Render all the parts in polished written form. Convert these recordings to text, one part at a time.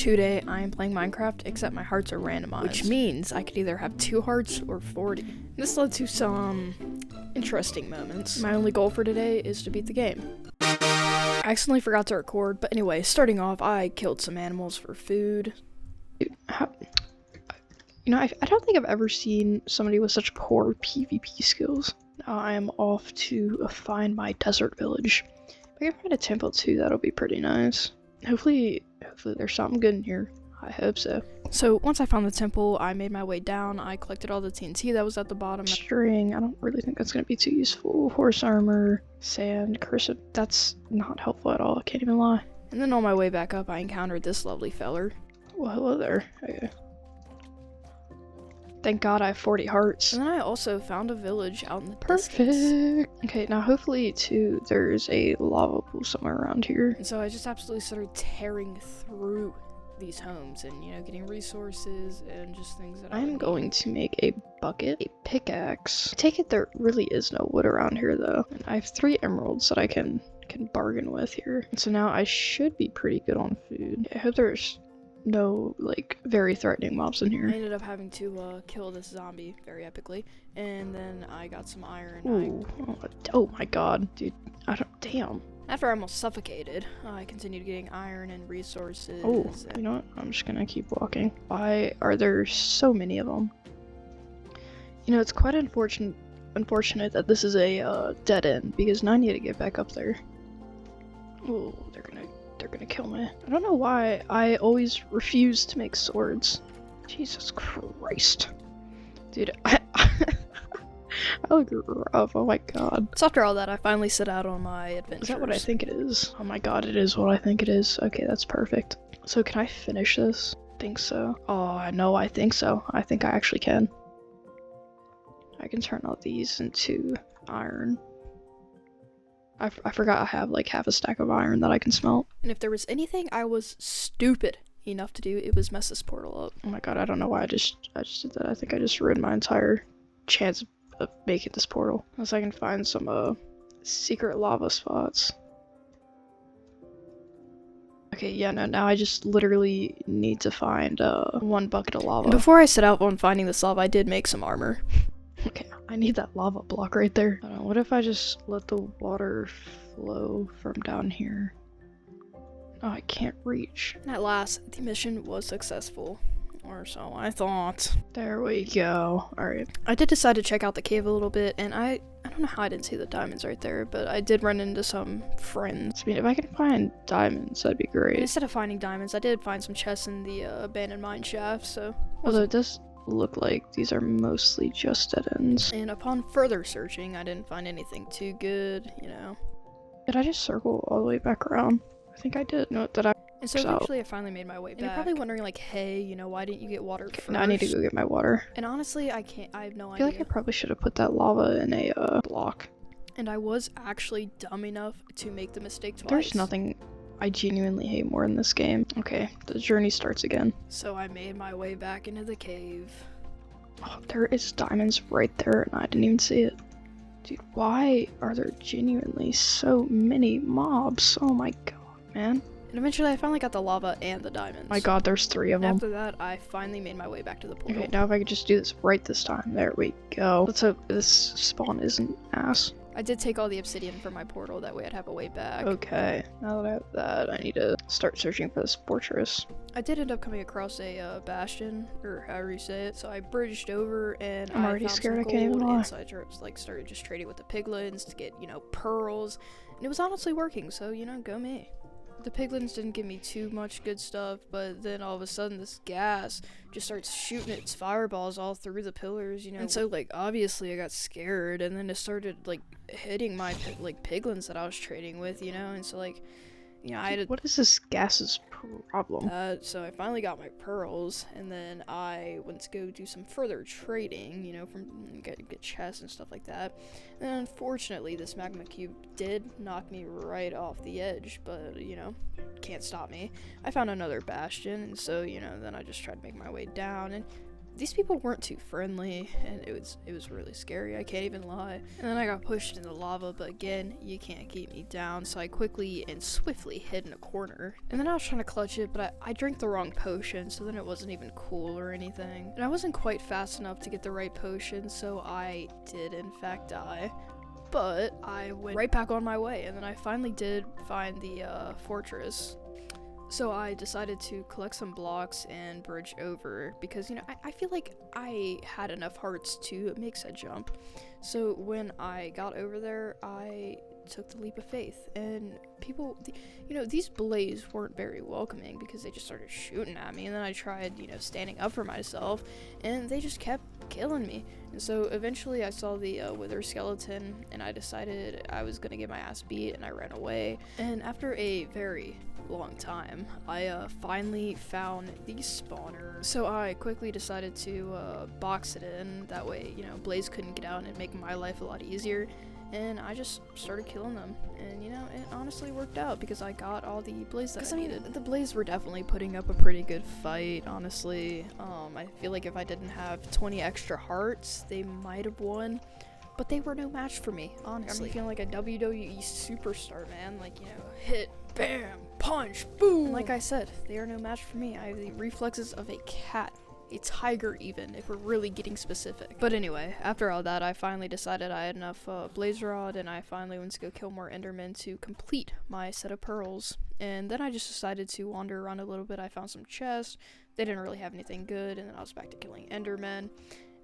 Today I am playing Minecraft, except my hearts are randomized, which means I could either have 2 hearts or 40. This led to some interesting moments. My only goal for today is to beat the game. I accidentally forgot to record, but anyway, starting off, I killed some animals for food. Dude, I don't think I've ever seen somebody with such poor PvP skills. Now I am off to find my desert village. If I can find a temple too, that'll be pretty nice. Hopefully there's something good in here. I hope so. So once I found the temple, I made my way down. I collected all the TNT that was at the bottom. String, I don't really think that's going to be too useful. Horse armor, sand, cursive, that's not helpful at all, I can't even lie. And then on my way back up, I encountered this lovely feller. Well, hello there. Okay. Thank God I have 40 hearts. And then I also found a village out in the distance. Okay, now hopefully too, there's a lava pool somewhere around here. And so I just absolutely started tearing through these homes and, getting resources and just things that I'm going to make a bucket, a pickaxe. I take it there really is no wood around here though. And I have 3 emeralds that I can bargain with here. And so now I should be pretty good on food. I hope there's no very threatening mobs in here. I ended up having to kill this zombie very epically, and then I got some iron. Ooh, oh my god, dude, damn. After I almost suffocated, I continued getting iron and resources. Oh, you know what? I'm just gonna keep walking. Why are there so many of them? It's quite unfortunate that this is a dead end, because now I need to get back up there. Ooh, they're gonna kill me. I don't know why I always refuse to make swords. Jesus Christ. Dude, I look rough, oh my god. So after all that, I finally set out on my adventures. Is that what I think it is? Oh my god, it is what I think it is. Okay, that's perfect. So can I finish this? I think so. Oh, no, I think so. I think I actually can. I can turn all these into iron. I forgot I have half a stack of iron that I can smelt. And if there was anything I was stupid enough to do, it was mess this portal up. Oh my god, I don't know why I just did that. I think I just ruined my entire chance of making this portal. Unless I can find some secret lava spots. Okay, yeah, no, now I just literally need to find 1 bucket of lava. And before I set out on finding this lava, I did make some armor. Okay, I need that lava block right there. What if I just let the water flow from down here? Oh, I can't reach. And at last, the mission was successful. Or so I thought. There we go. Alright. I did decide to check out the cave a little bit, and I don't know how I didn't see the diamonds right there, but I did run into some friends. I mean, if I can find diamonds, that'd be great. And instead of finding diamonds, I did find some chests in the abandoned mine shaft, so... Although it does look like these are mostly just dead ends. And upon further searching, I didn't find anything too good, Did I just circle all the way back around? I think I did. No, did I? And so eventually I finally made my way back. And you're probably wondering hey, why didn't you get water first? Now I need to go get my water. And honestly, I have no idea. I feel like I probably should have put that lava in a block. And I was actually dumb enough to make the mistake twice. There's nothing I genuinely hate more in this game. Okay, the journey starts again. So I made my way back into the cave. Oh, there is diamonds right there, and I didn't even see it. Dude, why are there genuinely so many mobs? Oh my god, man. And eventually I finally got the lava and the diamonds. My god, there's 3 of them. After that, I finally made my way back to the portal. Okay, now if I could just do this right this time. There we go. Let's hope this spawn isn't ass. I did take all the obsidian from my portal, that way I'd have a way back. Okay, now that I have that, I need to start searching for this fortress. I did end up coming across a bastion, or however you say it, so I bridged over and I'm already scared I can't even lie. And so I started just trading with the piglins to get, pearls, and it was honestly working, so, go me. The piglins didn't give me too much good stuff, but then all of a sudden this gas just starts shooting its fireballs all through the pillars, And so, obviously I got scared, and then it started, hitting my, piglins that I was trading with, And so, I had to... What is this gas's problem? So I finally got my pearls, and then I went to go do some further trading, from get chests and stuff like that. And unfortunately, this magma cube did knock me right off the edge, but, can't stop me. I found another bastion, and so, then I just tried to make my way down, and these people weren't too friendly, and it was really scary, I can't even lie. And then I got pushed into lava, but again, you can't keep me down, so I quickly and swiftly hid in a corner. And then I was trying to clutch it, but I drank the wrong potion, so then it wasn't even cool or anything. And I wasn't quite fast enough to get the right potion, so I did in fact die. But I went right back on my way, and then I finally did find the fortress. So I decided to collect some blocks and bridge over because, you know, I feel like I had enough hearts to make said jump. So when I got over there, I took the leap of faith, and people, you know, these blaze weren't very welcoming because they just started shooting at me, and then I tried, you know, standing up for myself, and they just kept killing me. And so eventually I saw the wither skeleton, and I decided I was gonna get my ass beat, and I ran away. And after a very long time, I finally found the spawner. So I quickly decided to box it in, that way, you know, blaze couldn't get out and make my life a lot easier. And I just started killing them, and you know, it honestly worked out because I got all the blaze that I needed. The blaze were definitely putting up a pretty good fight, honestly. I feel like if I didn't have 20 extra hearts, they might have won, but they were no match for me, honestly. I'm feeling like a WWE superstar, man. Like, you know, hit, bam, punch, boom. And like I said, they are no match for me. I have the reflexes of a cat. A tiger even, if we're really getting specific. But anyway, after all that, I finally decided I had enough blaze rod, and I finally went to go kill more endermen to complete my set of pearls. And then I just decided to wander around a little bit. I found some chests. They didn't really have anything good, and then I was back to killing endermen.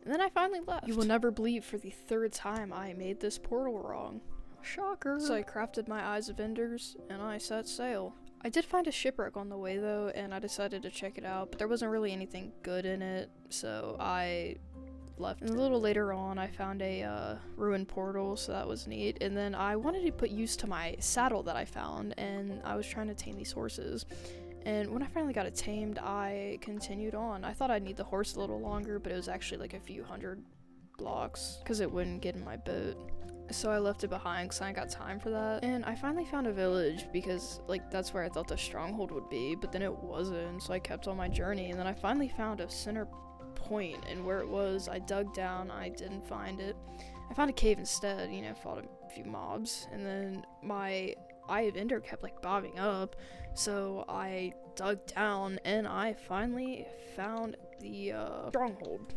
And then I finally left. You will never believe, for the third time I made this portal wrong. Shocker. So I crafted my eyes of enders, and I set sail. I did find a shipwreck on the way though, and I decided to check it out, but there wasn't really anything good in it, so I left. And a little later on, I found a ruined portal, so that was neat. And then I wanted to put use to my saddle that I found, and I was trying to tame these horses. And when I finally got it tamed, I continued on. I thought I'd need the horse a little longer, but it was actually like a few hundred blocks, because it wouldn't get in my boat. So I left it behind because I ain't got time for that. And I finally found a village because, like, that's where I thought the stronghold would be, but then it wasn't, so I kept on my journey. And then I finally found a center point, and where it was, I dug down, I didn't find it. I found a cave instead, you know, fought a few mobs, and then my Eye of Ender kept, like, bobbing up, so I dug down, and I finally found the stronghold.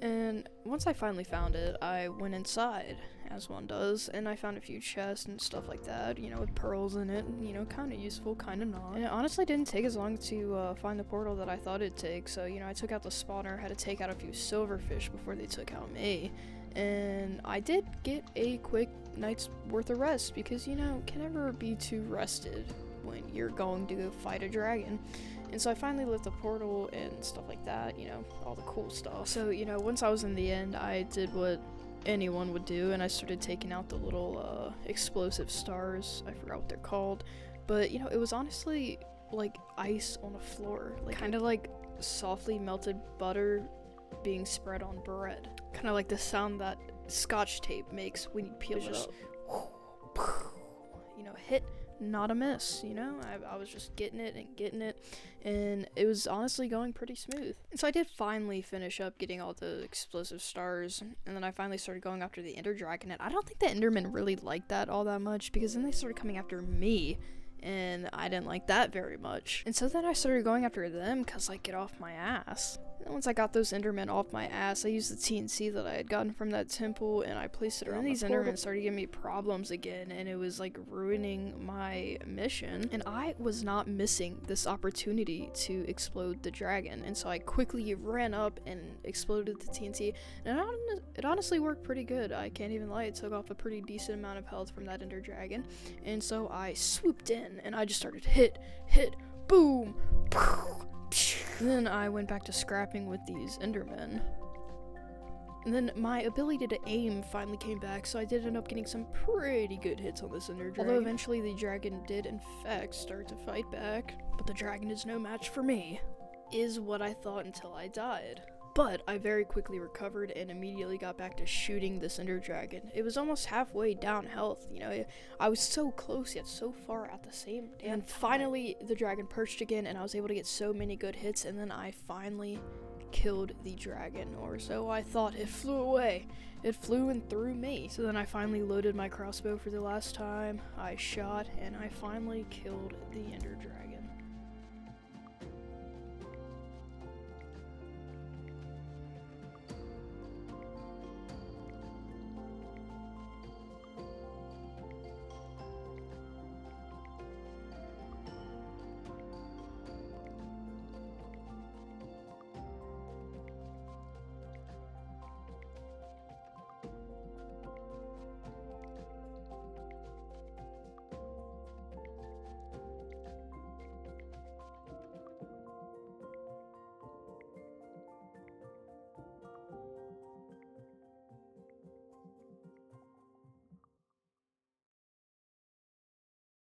And once I finally found it, I went inside, as one does, and I found a few chests and stuff like that, you know, with pearls in it, and, you know, kind of useful, kind of not. And it honestly didn't take as long to find the portal that I thought it'd take, so, you know, I took out the spawner, had to take out a few silverfish before they took out me, and I did get a quick night's worth of rest, because, you know, can never be too rested when you're going to go fight a dragon. And so I finally lit the portal and stuff like that, you know, all the cool stuff. So, you know, once I was in the end, I did what anyone would do, and I started taking out the little explosive stars. I forgot what they're called, but, you know, it was honestly like ice on a floor, like kind of like softly melted butter being spread on bread, kind of like the sound that Scotch tape makes when you peel it up. You know, hit, not a miss, you know. I was just getting it, and it was honestly going pretty smooth. And so I did finally finish up getting all the explosive stars, and then I finally started going after the Ender Dragon, and I don't think the Endermen really liked that all that much, because then they started coming after me, and I didn't like that very much. And so then I started going after them, because, like, get off my ass. And once I got those Endermen off my ass, I used the TNT that I had gotten from that temple, and I placed it around the portal. These Endermen started giving me problems again, and it was, like, ruining my mission. And I was not missing this opportunity to explode the dragon, and so I quickly ran up and exploded the TNT, and it honestly worked pretty good. I can't even lie, it took off a pretty decent amount of health from that Ender Dragon. And so I swooped in, and I just started hit, boom, and then I went back to scrapping with these Endermen. And then my ability to aim finally came back, so I did end up getting some pretty good hits on this Ender Dragon. Although eventually the dragon did in fact start to fight back. But the dragon is no match for me, is what I thought until I died. But I very quickly recovered and immediately got back to shooting this Ender Dragon. It was almost halfway down health, you know, I was so close yet so far at the same damn time. And finally the dragon perched again, and I was able to get so many good hits, and then I finally killed the dragon, or so I thought. It flew away. It flew and threw me. So then I finally loaded my crossbow for the last time. I shot, and I finally killed the ender dragon.